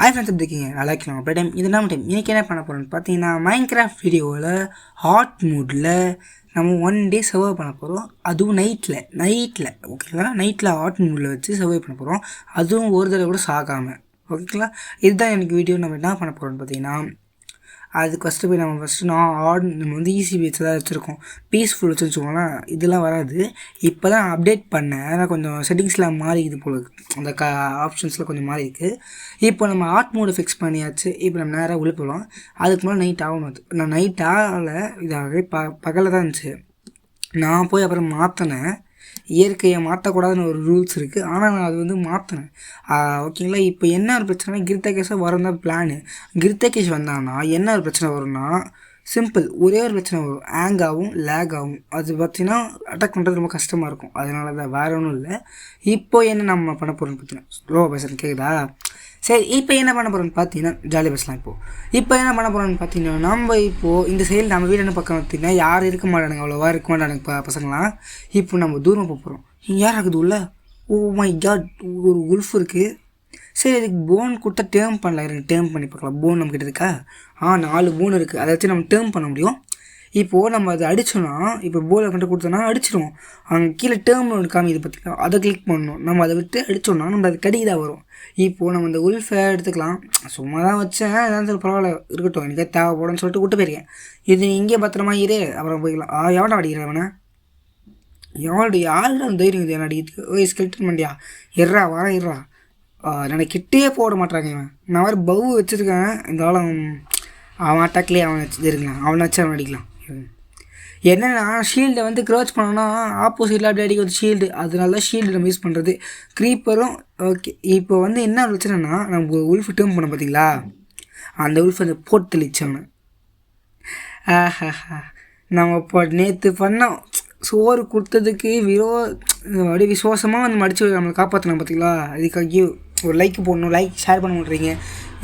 Hi friends எப்படி இருக்கீங்க? நல்லா இருக்கலாம். அப்படியே டைம் இது நம்ம டைம் இன்றைக்கி என்ன பண்ண போகிறோம்னு பார்த்தீங்கன்னா மைன்கிராஃப்ட் வீடியோவில் ஹாட் மூடில் நம்ம 1 டே சர்வை பண்ண போகிறோம். அதுவும் நைட்டில் ஓகேங்களா? நைட்டில் ஹாட் மூடில் வச்சு சர்வை பண்ண போகிறோம். அதுவும் ஒரு தடவை கூட சாகாமல் ஓகேங்களா? இதுதான் எனக்கு வீடியோ. நம்ம என்ன பண்ண போகிறோம்னு பார்த்தீங்கன்னா அதுக்கு நம்ம வந்து ஈஸி பேச்சு தான் வச்சுருக்கோம். பீஸ்ஃபுல் வச்சுருக்கோங்களேன். இதெல்லாம் வராது. இப்போ தான் அப்டேட் பண்ணேன். ஆனால் கொஞ்சம் செட்டிங்ஸ்லாம் மாறிக்குது போல அந்த ஆப்ஷன்ஸ்லாம் கொஞ்சம் மாறி இருக்குது. இப்போ நம்ம ஆர்ட் மோடு ஃபிக்ஸ் பண்ணியாச்சு. இப்போ நம்ம நேராக உள்ள போகலாம். அதுக்கு மேலே நைட் ஆகணும். அது நான் நைட் ஆகலை, இதாகவே பகலில் தான் இருந்துச்சு. நான் போய் அப்புறம் மாற்றினேன். இயற்கையை மாற்றக்கூடாதுன்னு ஒரு ரூல்ஸ் இருக்குது. ஆனால் நான் அது வந்து மாற்றினேன் ஓகேங்களா? இப்போ என்ன ஒரு பிரச்சனைனா கிருத்தகேஷாக வரும் தான் பிளானு. கிருத்தகேஷ் வந்தான்னா என்ன ஒரு பிரச்சனை வரும்னா சிம்பிள், ஒரே ஒரு பிரச்சனை வரும், ஹேங் ஆகும், லேக் ஆகும். அது பார்த்திங்கன்னா அட்டாக் பண்ணுறது ரொம்ப கஷ்டமாக இருக்கும். அதனால தான் வேறு ஒன்றும் இல்லை. இப்போ என்ன நம்ம பண்ண போகிறோம்னு பார்த்தீங்கன்னா ஸ்லோவாக பேசுகிறேன், கேட்குதா? சரி, இப்போ என்ன பண்ண போகிறோம்னு பார்த்தீங்கன்னா ஜாலியாக பேசலாம். இப்போ என்ன பண்ண போகிறோம்னு பார்த்தீங்கன்னா நம்ம இப்போது இந்த சைடில் நம்ம வீடு என்ன பக்கம் பார்த்தீங்கன்னா யாரும் இருக்க மாட்டானுங்க, அவ்வளோவா இருக்க மாட்டானுங்க பசங்களாம். இப்போ நம்ம தூரம் போகிறோம். யார் இருக்குது உள்ள? ஓ மை காட், ஒரு உல்ஃப் இருக்குது. சரி, இதுக்கு போன் கொடுத்தா டேர்ம் பண்ணலாம். எனக்கு டேர்ம் பண்ணி பார்க்கலாம். போன் நம்மக்கிட்ட இருக்கா? 4 போன் இருக்குது. அதை வச்சு நம்ம டேர்ம் பண்ண முடியும். இப்போது நம்ம அதை அடித்தோன்னா, இப்போ போலை கண்டு கொடுத்தோன்னா அடிச்சிடுவோம். அங்கே கீழே டேர்ம் ஒன்று காமிக்குது பார்த்திங்கன்னா, அதை கிளிக் பண்ணணும். நம்ம அதை விட்டு அடித்தோன்னா நம்ம அது கடிதாக வரும். இப்போது நம்ம இந்த உல்ஃபை எடுத்துக்கலாம். சும்மா தான் வச்சேன், எதாவது சொல்லி பரவாயில்ல இருக்கட்டும், எனக்கே தேவைப்படும்னு சொல்லிட்டு விட்டு போயிருக்கேன். இது இங்கே பத்திரமா இரு, அப்புறம் போய்க்கலாம். எவனா அடிக்கிறேன் அவனை? யாரோட தைரியம் இது என்ன அடிக்கிறதுக்கு? ஓய் ஸ்கெல்டன் மண்டியா, இருறா. நான் கிட்டே போட மாட்டாங்க இவன். நான் வேறு பவு வச்சுருக்கேன். இந்த ஆளும் அவன் அட்டாக்லேயே அவனை வச்சுருக்கலாம். அவனை வச்சு அவன் அடிக்கலாம். என்னென்னா ஷீல்டை வந்து க்ரோச் பண்ணோன்னா ஆப்போசிட்டில் அப்படி அடிக்க ஒரு ஷீல்டு. அதனால தான் ஷீல்டு நம்ம யூஸ் பண்ணுறது. க்ரீப்பரும் ஓகே. இப்போ வந்து என்ன பிரச்சனைனா நம்ம உல்ஃப் டேர்ம் பண்ண பார்த்தீங்களா, அந்த உல்ஃப் அந்த போட்டு தெளிச்சவனை நம்ம இப்போ நேற்று பண்ணோம். சோறு கொடுத்ததுக்கு அப்படியே விசுவாசமாக வந்து மடித்து நம்மளை காப்பாற்றினோம் பார்த்தீங்களா. அதுக்காக ஒரு லைக் போடணும். லைக் ஷேர் பண்ண மாட்டேறீங்க,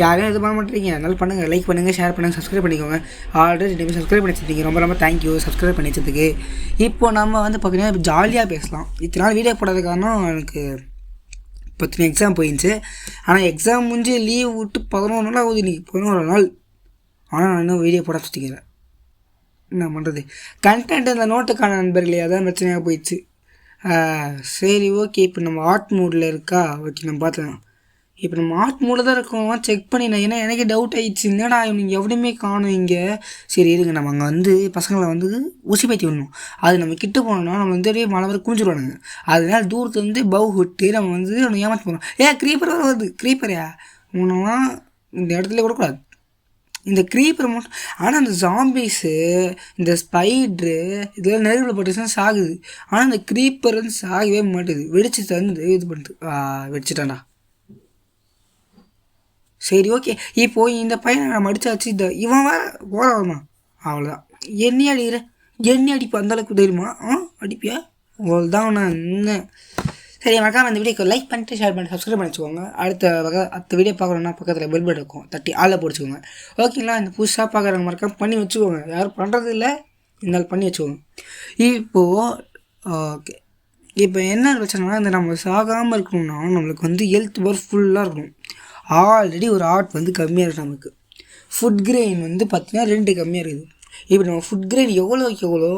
யாரும் இது பண்ண மாட்டேறீங்க. அதனால பண்ணுங்கள், லைக் பண்ணுங்கள், ஷேர் பண்ணுங்கள், சப்ஸ்கிரைப் பண்ணிக்கோங்க. ஆல்ரெடி 2 பேர் சப்ஸ்கிரைப் பண்ணி வச்சுருக்கீங்க, ரொம்ப தேங்க்யூ சப்ஸ்கிரைப் பண்ணி வச்சதுக்கு. இப்போ நம்ம வந்து பார்த்தீங்கன்னா ஜாலியாக பேசலாம். இத்தனை நாள் வீடியோ போடாத காரணம் எனக்கு பற்றின எக்ஸாம் போயிடுச்சு. ஆனால் எக்ஸாம் முடிஞ்சு லீவ் விட்டு 11 நாள் ஆகுது. இன்றைக்கி 11 நாள். ஆனால் நான் இன்னும் வீடியோ போட சுற்றிக்கிறேன். என்ன பண்ணுறது, கண்டென்ட் இந்த நோட்டுக்கான நண்பர்களே, அதான் பிரச்சனையாக போயிடுச்சு. சரி ஓகே. இப்போ நம்ம ஆர்ட் மூடில் இருக்கா? ஓகே, நம்ம பார்த்துக்கலாம். இப்போ நம்ம ஆர்ட் மூடில் தான் இருக்கோம். செக் பண்ணினேன். ஏன்னா எனக்கு டவுட் ஆகிடுச்சு, என்னடா நீங்கள் எவ்வளோமே காணும் இங்கே. சரி இருங்க, நம்ம அங்கே வந்து பசங்களை வந்து ஊசி பற்றி விடணும். அது நம்ம கிட்ட போனோம்னா நம்ம வந்து மழை வர குஞ்சிடுவானுங்க. அதனால தூரத்துலேருந்து பவு விட்டு நம்ம வந்து அவனை ஏமாற்றி போகிறோம். க்ரீப்பர் வருது. க்ரீப்பரையா உனெல்லாம் இந்த இடத்துல கூடக்கூடாது. இந்த க்ரீப்பர் மட்டும். ஆனால் அந்த ஜாம்பிஸு, இந்த ஸ்பைட்ரு இதெல்லாம் நெருங்கில் பட்டுச்சுன்னா சாகுது. ஆனால் இந்த க்ரீப்பர் வந்து சாகவே மாட்டுது. வெடிச்சு தந்து இது பண்ணுது. வெடிச்சிட்டான்டா. சரி ஓகே. இப்போது இந்த பையனை நம்ம அடித்தாச்சு. இவன் வேற போகிறான். அவ்வளோதான். எண்ணி அடிக்கிற அடிப்பா, அந்தளவுக்கு தெரியுமா? அடிப்பியா? அவ்வளோதான். நான் இன்னும் சரி, மறக்காம இந்த வீடியோக்கு லைக் பண்ணிட்டு ஷேர் பண்ணிட்டு சப்ஸ்கிரைப் பண்ணி வச்சுக்கோங்க. அடுத்த வீடியோ பார்க்குறோன்னா பக்கத்தில் பெல் பட்டன் இருக்கும், தட்டி ஆளில் போட்டுக்கோங்க. ஓகேங்களா? இந்த புதுசாக பார்க்குறவங்க மறக்காம பண்ணி வச்சுக்கோங்க. யாரும் பண்ணுறது இல்லை, இருந்தாலும் பண்ணி வச்சுக்கோங்க. இப்போது ஓகே. இப்போ என்ன பிரச்சனைனா, இந்த நம்ம சாகாமல் இருக்கணும்னா நம்மளுக்கு வந்து ஹெல்த் பார் ஃபுல்லாக இருக்கணும். ஆல்ரெடி ஒரு ஆர்ட் வந்து கம்மியாக இருக்குது நமக்கு. ஃபுட் கிரெயின் வந்து பார்த்திங்கன்னா 2 கம்மியாக இருக்குது. இப்போ நம்ம ஃபுட் கிரெயின் எவ்வளோ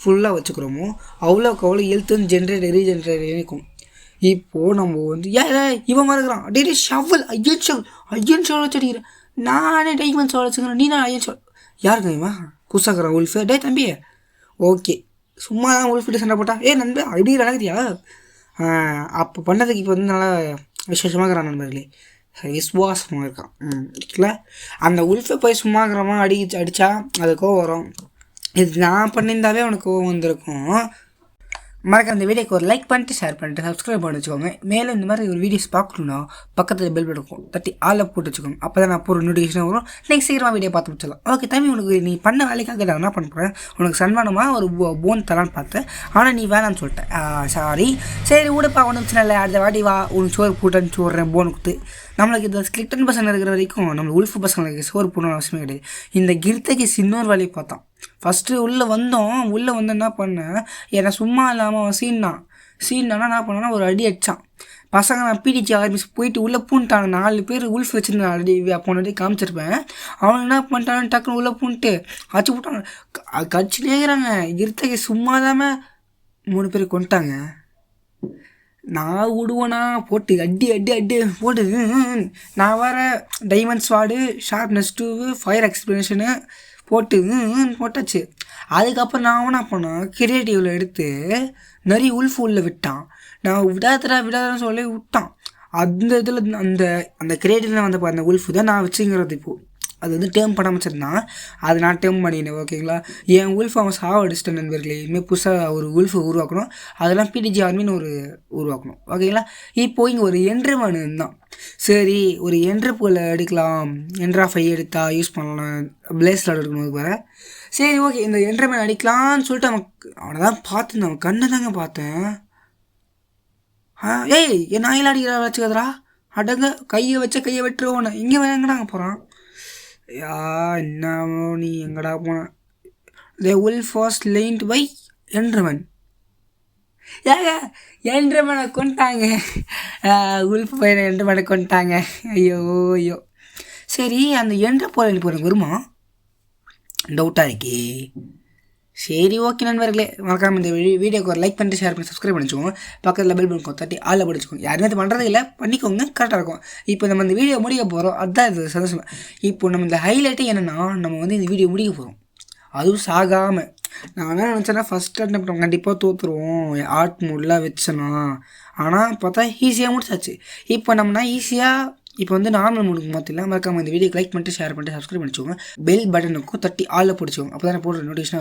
ஃபுல்லாக வச்சுக்கிறோமோ அவ்வளோக்கு ஹெல்த் வந்து ரீஜென்ரேட் இருக்கும். இப்போது நம்ம வந்து இவன் மறக்கிறான். டெய்லி ஷவல் ஐயன் ஷவல் வச்சு அடிக்கிறேன். நானே டைமண்ட் ஷவல் வச்சுக்கிறேன். நீ நான் ஐயன் ஷவல் யாருங்க இவன்? புதுசாக்குறான் உல்ஃபு. தம்பி ஓகே, சும்மா தான் உல்ஃபிட்டு சண்டை போட்டா. நண்பர் அப்படி நடக்குதியா? அப்போ பண்ணதுக்கு இப்போ வந்து நல்லா விசேஷமாக இருக்கிறான் நண்பர்களே. விசுவாசமாக இருக்கான். இருக்குல்ல, அந்த உல்ஃபை போய் சும்மாக்கிறமா அடித்தா அது கோவம் வரும். இது நான் பண்ணியிருந்தாவே அவனுக்கு கோவம் வந்திருக்கும். மறக்காம இந்த வீடியோக்கு ஒரு லைக் பண்ணிட்டு ஷேர் பண்ணிட்டு சப்ஸ்கிரைப் பண்ணி வச்சுக்கோங்க. மேலும் இந்த மாதிரி ஒரு வீடியோஸ் பார்க்கணுன்னா பக்கத்தில் பெல் பட்டன் தட்டி ஆளில் போட்டு வச்சுக்கோங்க. அப்போ தான் நான் ஒரு நோட்டிஃபிகேஷன் வரும். நெக்ஸ்ட் சீக்கிரமாக வீடியோ பார்த்து வச்சிடலாம். ஓகே தம்பி, உனக்கு நீ பண்ண வேலைக்காக நான் என்ன பண்ண போகிறேன், உனக்கு சன்மானமாக ஒரு போன் தரான்னு பார்த்தேன். ஆனால் நீ வேணான்னு சொல்லிட்டேன். சாரி. சரி விடுப்பா, ஒன்றும் பிரச்சனை இல்லை. அடுத்த வாட்டி வா, உனக்கு சோறு போட்டுன்னு சொல்கிறேன். போன் கொடுத்து நம்மளுக்கு இந்த ஸ்கிலிட்டன் பசங்க இருக்கிற வரைக்கும் நம்ம உல்ஃபு பசங்களுக்கு சோறு போடணும்னு அவசியமே கிடையாது. இந்த கிருத்தகி இன்னொரு வேலையை பார்த்தான். ஃபஸ்ட்டு உள்ளே வந்து என்ன பண்ணேன், என்னை சும்மா இல்லாமல் அவன் சீன்னானா என்ன பண்ணான்னா ஒரு அடி அடித்தான். பசங்க நான் பிடிச்சி ஆரம்பிச்சு போயிட்டு உள்ளே பூண்டாங்க 4 பேர் உல்ஃப் வச்சுருந்தேன் ஆல்ரெடி அப்போ காமிச்சிருப்பேன். அவன் என்ன பண்ணிட்டான்னு டக்குன்னு உள்ளே பூன்ட்டு அச்சு விட்டாங்க. கட்சிலே இருக்கிறாங்க இருத்தகை சும்மா தாம 3 பேர் கொண்டுட்டாங்க. நான் விடுவேனா போட்டு அடி அடி அடி போட்டு நான் வேறு டைமண்ட் ஸ்வாடு ஷார்ப்னஸ் 2 ஃபயர் எக்ஸ்பிளேஷனு போட்டு போட்டாச்சு. அதுக்கப்புறம் நான் என்ன பண்ணேன் கிரியேட்டிவில் எடுத்து நிறைய உல்ஃப் உள்ள விட்டான். நான் விடாதன்னு சொல்லி விட்டான். அந்த இதில் அந்த அந்த கிரியேட்டிவில் வந்த அந்த உல்ஃபு தான் நான் வச்சுங்கிறது. இப்போது அது வந்து டேர்ம் பண்ண வச்சிருந்தான். அதை நான் டேர்ம் பண்ணினேன். ஓகேங்களா, என் உல்ஃப் அவன் சாவடிச்சிட்டேன் நண்பர்களே. இனிமேல் புதுசாக ஒரு உல்ஃபை உருவாக்கணும். அதெல்லாம் பிடிஜி ஆர்மின்னு ஒரு உருவாக்கணும். ஓகேங்களா, இப்போது இங்கே ஒரு என்ட்ரிமேன் இருந்தான். சரி ஒரு என்ட்ரிப்பில் எடுக்கலாம். என்ட்ரா 5 எடுத்தா யூஸ் பண்ணலாம். பிளேஸில் எடுக்கணும் வேறு. சரி ஓகே இந்த என்ட்ரிமேன் அடிக்கலான்னு சொல்லிட்டு அவனை தான் பார்த்துருந்தேன். அவன் கண்ணை தாங்க பார்த்தேன். ஏய் என் நாயில் அடிக்கிற வச்சுக்கதுரா அடங்க கையை வெட்டுருவோன்னு இங்கே எங்கடாங்க போகிறான். என்னவோ நீ எங்கடா போன. த உல்ஃப் வாஸ் லைன்ட் பை என்ட்ரிமேன். ஏங்க என்ட்ரிமேனை கொண்டுட்டாங்க. உல்ஃப் பையனை என்ட்ரிமேனை கொண்டுட்டாங்க. ஐயோ சரி அந்த என்ட்ரி போகிறேன் வருமா டவுட்டாக இருக்கே. சரி ஓகே நண்பர்களே, மறக்காமல் இந்த வீடியோக்கு ஒரு லைக் பண்ணிட்டு ஷேர் பண்ணி சப்ஸ்கிரைப் பண்ணிச்சுக்கோங்க. பக்கத்தில் பெல் பட்டன் தட்டி ஆளில் படிச்சுக்கோங்க. யாருமே அது பண்ணுறது இல்லை, பண்ணிக்கோங்க, கரெக்டாக இருக்கும். இப்போ நம்ம இந்த வீடியோ முடிக்க போகிறோம். அதுதான் இது சந்தோஷம். இப்போ நம்ம இந்த ஹைலைட்டே என்னென்னா நம்ம வந்து இந்த வீடியோ முடிக்க போகிறோம். அதுவும் சாகாமல். நான் என்ன நினச்சேன்னா ஃபஸ்ட் அட்டெம்ப்ட் நம்ம கண்டிப்பாக தோற்றுருவோம் ஆர்ட் மூடெலாம் வச்சோன்னா. ஆனால் பார்த்தா ஈஸியாக முடிச்சாச்சு. இப்போ நம்மனா ஈஸியாக இப்போ வந்து நார்மல் மூடுக்கு மாற்றிடலாம். மறக்காமல் இந்த வீடியோக்கு லைக் பண்ணிட்டு ஷேர் பண்ணிட்டு சப்ஸ்கிரைப் பண்ணிச்சுக்கோங்க. பெல் பட்டனுக்கும் தட்டி ஆளில் பிடிச்சிக்கோங்க. அப்போ தான் போடுற நோட்டிஃபிகேஷன்